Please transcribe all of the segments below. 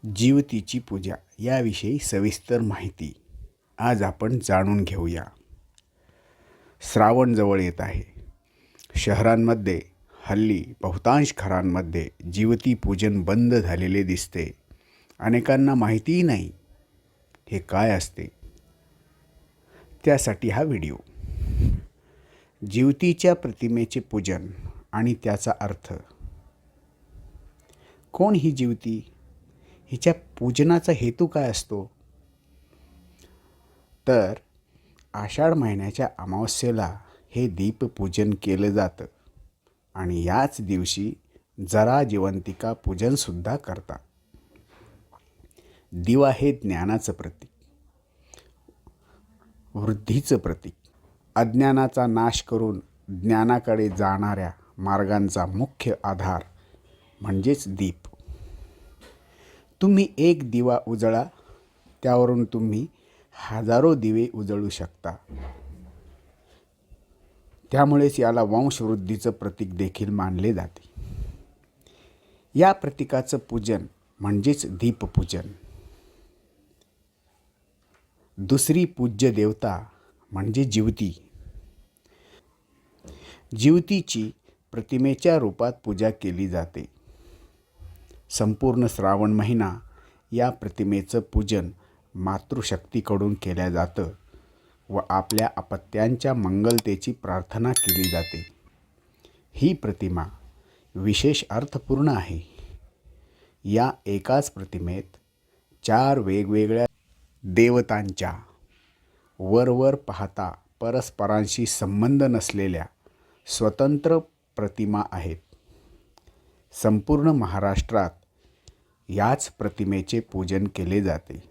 जीवतीची पूजा याविषयी सविस्तर माहिती आज आपण जाणून घेऊया. श्रावण जवळ येत आहे. शहरांमध्ये हल्ली बहुतांश घरांमध्ये जीवती पूजन बंद झालेले दिसते. अनेकांना माहितीही नाही हे काय असते. त्यासाठी हा व्हिडिओ. जीवतीच्या प्रतिमेचे पूजन आणि त्याचा अर्थ. कोण ही जीवती? हिच्या पूजनाचा हेतू काय असतो? तर आषाढ महिन्याच्या अमावस्येला हे दीपपूजन केलं जातं आणि याच दिवशी जरा जिवंतिका पूजनसुद्धा करतात. दिवा हे ज्ञानाचं प्रतीक, वृद्धीचं प्रतीक, अज्ञानाचा नाश करून ज्ञानाकडे जाणाऱ्या मार्गांचा मुख्य आधार म्हणजेच दीप. तुम्ही एक दिवा उजळा, त्यावरून तुम्ही हजारो दिवे उजळू शकता. त्यामुळेच याला वंशवृद्धीचं प्रतीक देखील मानले जाते. या प्रतीकाचं पूजन म्हणजेच दीपपूजन. दुसरी पूज्य देवता म्हणजे जीवती. जीवतीची प्रतिमेच्या रूपात पूजा केली जाते. संपूर्ण श्रावण महिना या प्रतिमेचं पूजन मातृशक्तीकडून केलं जातं व आपल्या अपत्यांच्या मंगलतेची प्रार्थना केली जाते. ही प्रतिमा विशेष अर्थपूर्ण आहे. या एकाच प्रतिमेत 4 वेगवेगळ्या देवतांच्या वरवर पाहता परस्परांशी संबंध नसलेल्या स्वतंत्र प्रतिमा आहेत. संपूर्ण महाराष्ट्रात याच प्रतिमेचे पूजन केले जाते.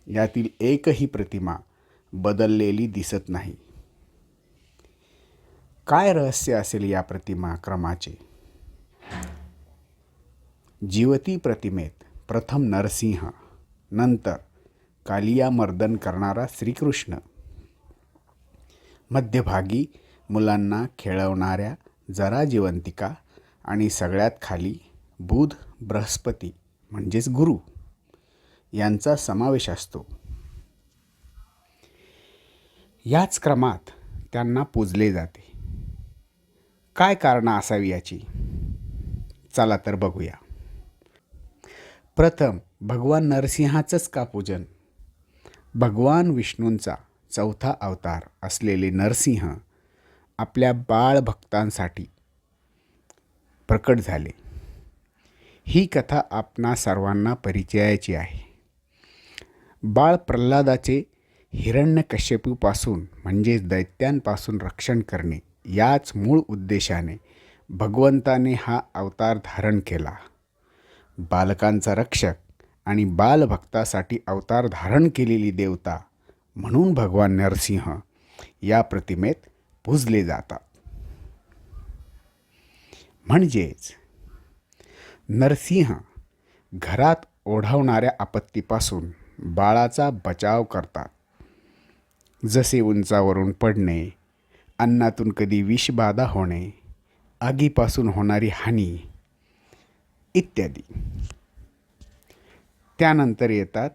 यातील एकही प्रतिमा बदललेली दिसत नाही. काय रहस्य असेल या प्रतिमा क्रमाचे? जीवती प्रतिमेत प्रथम नरसिंह, नंतर कालिया मर्दन करणारा श्रीकृष्ण, मध्यभागी मुलांना खेळवणाऱ्या जरा जिवंतिका आणि सगळ्यात खाली बुध बृहस्पती म्हणजेच गुरु यांचा समावेश असतो. याच क्रमात त्यांना पूजले जाते. काय कारणं असावी याची? चला तर बघूया. प्रथम भगवान नरसिंहाचंच का पूजन? भगवान विष्णूंचा चौथा अवतार असलेले नरसिंह आपल्या बाळभक्तांसाठी प्रकट झाले. ही कथा आपणा सर्वांना परिचयाची आहे. बाळ प्रल्हादाचे हिरण्यकश्यपूपासून म्हणजेच दैत्यांपासून रक्षण करणे याच मूळ उद्देशाने भगवंताने हा अवतार धारण केला. बालकांचा रक्षक आणि बालभक्तासाठी अवतार धारण केलेली देवता म्हणून भगवान नरसिंह या प्रतिमेत पूजले जातात. म्हणजेच नरसिंह घरात ओढावणाऱ्या आपत्तीपासून बाळाचा बचाव करतात. जसे उंचावरून पडणे, अन्नातून कधी विषबाधा होणे, आगीपासून होणारी हानी इत्यादी. त्यानंतर येतात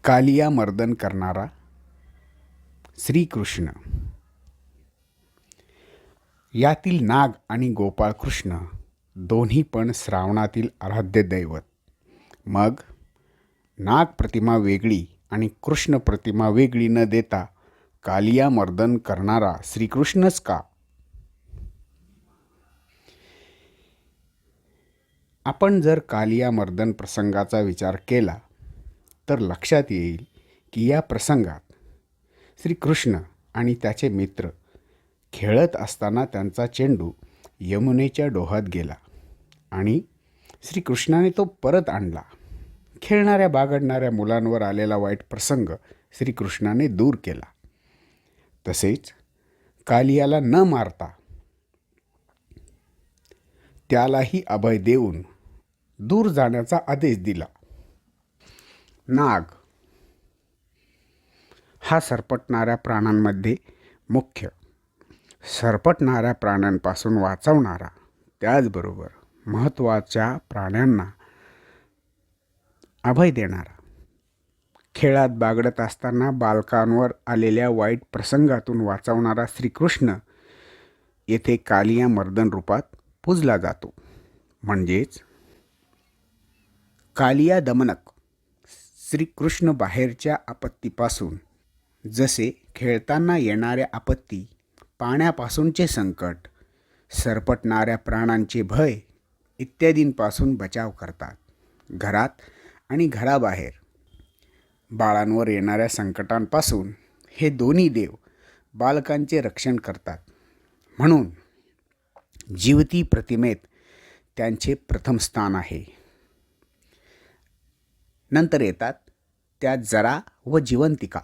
कालिया मर्दन करणारा श्रीकृष्ण. यातील नाग आणि गोपाळकृष्ण दोन्ही पण श्रावणातील आराध्य दैवत. मग नाग प्रतिमा वेगळी आणि कृष्ण प्रतिमा वेगळी न देता कालिया मर्दन करणारा श्रीकृष्णच का? आपण जर कालिया मर्दन प्रसंगाचा विचार केला तर लक्षात येईल की या प्रसंगात श्रीकृष्ण आणि त्याचे मित्र खेळत असताना त्यांचा चेंडू यमुनेच्या डोहात गेला आणि श्रीकृष्णाने तो परत आणला. खेळणाऱ्या बागडणाऱ्या मुलांवर आलेला वाईट प्रसंग श्रीकृष्णाने दूर केला. तसेच कालियाला न मारता त्यालाही अभय देऊन दूर जाण्याचा आदेश दिला. नाग हा सरपटणाऱ्या प्राण्यांमध्ये मुख्य, सरपटणाऱ्या प्राण्यांपासून वाचवणारा, त्याचबरोबर महत्त्वाच्या प्राण्यांना अभय देणारा. खेळात बागडत असताना बालकांवर आलेल्या वाईट प्रसंगातून वाचवणारा श्रीकृष्ण येथे कालिया मर्दन रूपात पूजला जातो. म्हणजेच कालिया दमनक. श्रीकृष्ण बाहेरच्या आपत्तीपासून, जसे खेळताना येणाऱ्या आपत्ती, पाण्यापासूनचे संकट, सरपटणाऱ्या प्राणांचे भय इत्यादींपासून बचाव करतात. घरात आणि घराबाहेर बाळांवर येणाऱ्या संकटांपासून हे दोन्ही देव बालकांचे रक्षण करतात. म्हणून जीवती प्रतिमेत त्यांचे प्रथम स्थान आहे. नंतर येतात त्या जरा व जिवंतिका.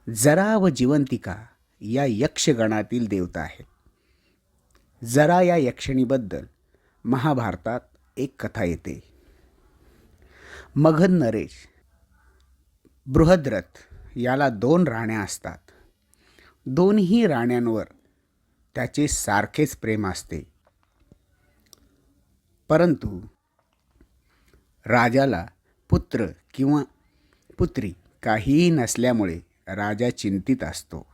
जरा व जिवंतिका या यक्षगणातील देवता आहेत. जरा या यक्षिणीबद्दल महाभारतात एक कथा येते. मगध नरेश बृहद्रथ याला 2 राण्या असतात. दोन्ही राण्यांवर त्याचे सारखेच प्रेम असते. परंतु राजाला पुत्र किंवा पुत्री काहीही नसल्यामुळे राजा चिंतित असतो.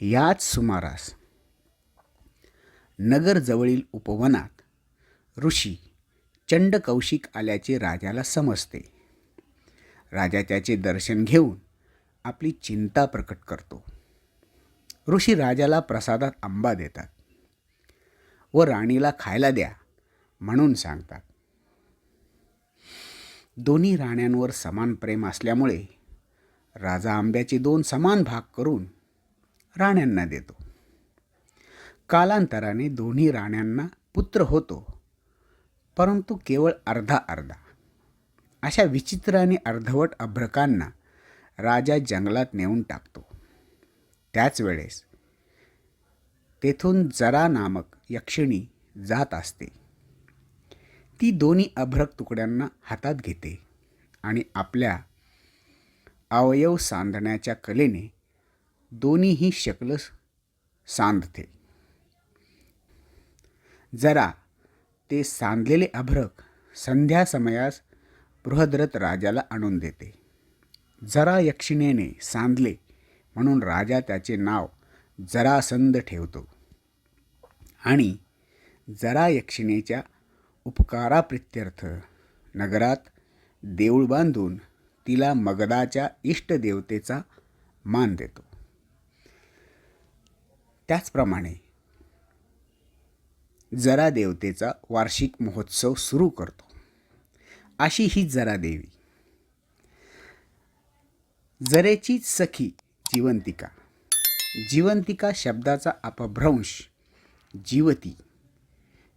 याच सुमारास नगरजवळील उपवनात ऋषी चंडकौशिक आल्याचे राजाला समजते. राजा त्याचे दर्शन घेऊन आपली चिंता प्रकट करतो. ऋषी राजाला प्रसादात आंबा देतात व राणीला खायला द्या म्हणून सांगतात. दोन्ही राण्यांवर समान प्रेम असल्यामुळे राजा आंब्याचे 2 समान भाग करून राण्यांना देतो. कालांतराने दोन्ही राण्यांना पुत्र होतो, परंतु केवळ अर्धा अर्धा. अशा विचित्र आणि अर्धवट अभ्रकांना राजा जंगलात नेऊन टाकतो. त्याच वेळेस तेथून जरा नामक यक्षिणी जात असते. ती दोन्ही अभ्रक तुकड्यांना हातात घेते आणि आपल्या अवयव सांधण्याच्या कलेने दोन्हीही शकल सांधते. जरा ते सांधलेले अभ्रक संध्या समयास बृहद्रथ राजाला आणून देते. जरा यक्षिणीने सांधले म्हणून राजा त्याचे नाव जरासंध ठेवतो आणि जरा यक्षिणीच्या उपकाराप्रित्यर्थ नगरात देऊळ बांधून तिला मगधाच्या इष्टदेवतेचा मान देतो. त्याचप्रमाणे जरा देवतेचा वार्षिक महोत्सव सुरू करतो. अशी ही जरा देवी. जरेची सखी जिवंतिका. जिवंतिका शब्दाचा अपभ्रंश जीवती.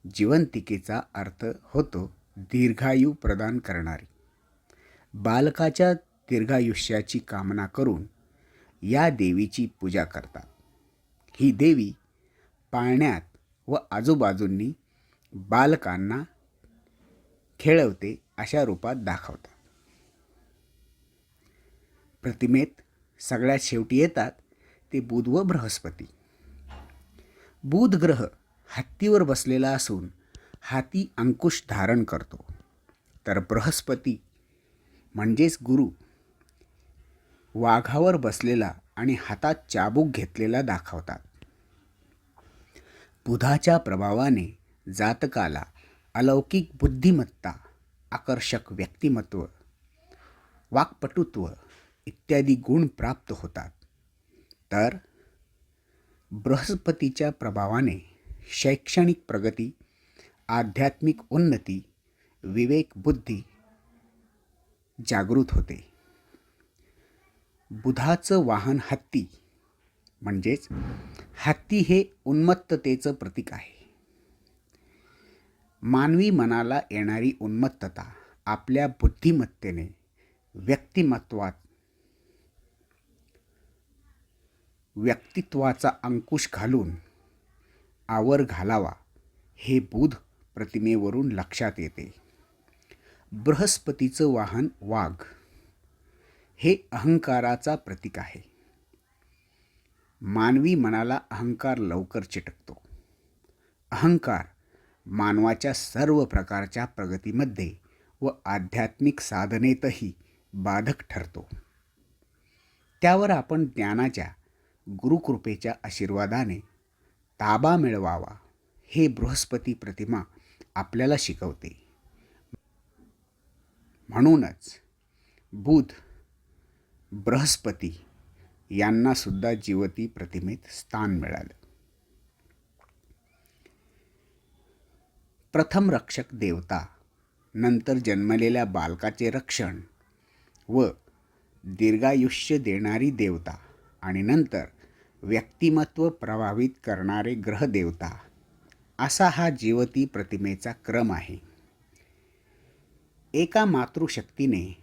जिवंतिकेचा अर्थ होतो दीर्घायू प्रदान करणारी. बालकाच्या दीर्घायुष्याची कामना करून या देवीची पूजा करतात. ही देवी पाळण्यात व आजूबाजूंनी बालकांना खेळवते अशा रूपात दाखवतात. प्रतिमेत सगळ्यात शेवटी येतात ते बुध व बृहस्पती. बुध ग्रह हत्तीवर बसलेला असून हाती अंकुश धारण करतो, तर बृहस्पती म्हणजेच गुरु वाघावर बसलेला आणि हातात चाबूक घेतलेला दाखवतात. बुधाच्या प्रभावाने जातकाला अलौकिक बुद्धिमत्ता, आकर्षक व्यक्तिमत्व, वाक्पटुत्व इत्यादी गुण प्राप्त होतात. तर बृहस्पतीच्या प्रभावाने शैक्षणिक प्रगती, आध्यात्मिक उन्नती, विवेक बुद्धी जागृत होते. बुधाचं वाहन हत्ती, म्हणजेच हत्ती हे उन्मत्ततेचं प्रतीक आहे. मानवी मनाला येणारी उन्मत्तता आपल्या बुद्धिमत्तेने व्यक्तित्वाचा अंकुश घालून आवर घालावा हे बुध प्रतिमेवरून लक्षात येते. बृहस्पतीचं वाहन वाघ हे अहंकाराचा प्रतीक आहे. मानवी मनाला अहंकार लवकर चिटकतो. अहंकार मानवाच्या सर्व प्रकारच्या प्रगतीमध्ये व आध्यात्मिक साधनेतही बाधक ठरतो. त्यावर आपण ज्ञानाच्या गुरुकृपेच्या आशीर्वादाने ताबा मिळवावा हे बृहस्पती प्रतिमा आपल्याला शिकवते. म्हणूनच बुध, बृहस्पती यांना सुद्धा जिवती प्रतिमेत स्थान मिळालं. प्रथम रक्षक देवता, नंतर जन्मलेल्या बालकाचे रक्षण व दीर्घायुष्य देणारी देवता आणि नंतर व्यक्तिमत्व प्रभावित करणारे ग्रहदेवता, असा हा जिवती प्रतिमेचा क्रम आहे. एका मातृशक्तीने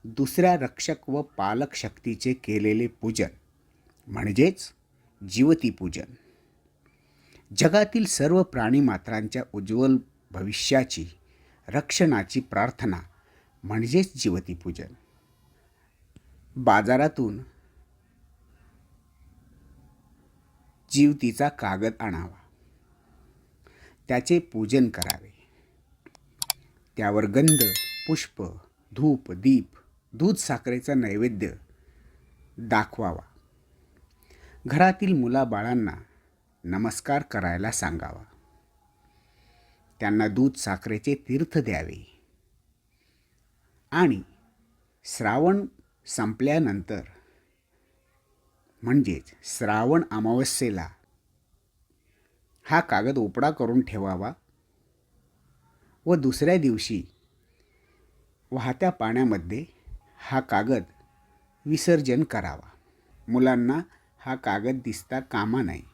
दुसऱ्या रक्षक व पालक शक्तीचे केलेले पूजन म्हणजेच जिवती पूजन. जगातील सर्व प्राणीमात्रांच्या उज्ज्वल भविष्याची रक्षणाची प्रार्थना म्हणजेच जिवती पूजन. बाजारातून जिवतीचा कागद आणावा, त्याचे पूजन करावे, त्यावर गंध, पुष्प, धूप, दीप, दूध साखरेचा नैवेद्य दाखवावा. घरातील मुलाबाळांना नमस्कार करायला सांगावा. त्यांना दूध साखरेचे तीर्थ द्यावे आणि श्रावण संपल्यानंतर म्हणजेच श्रावण अमावस्येला हा कागद उपडा करून ठेवावा व दुसऱ्या दिवशी वाहत्या पाण्यामध्ये हा कागद विसर्जन करावा. मुलांना हा कागद दिसता कामा नये.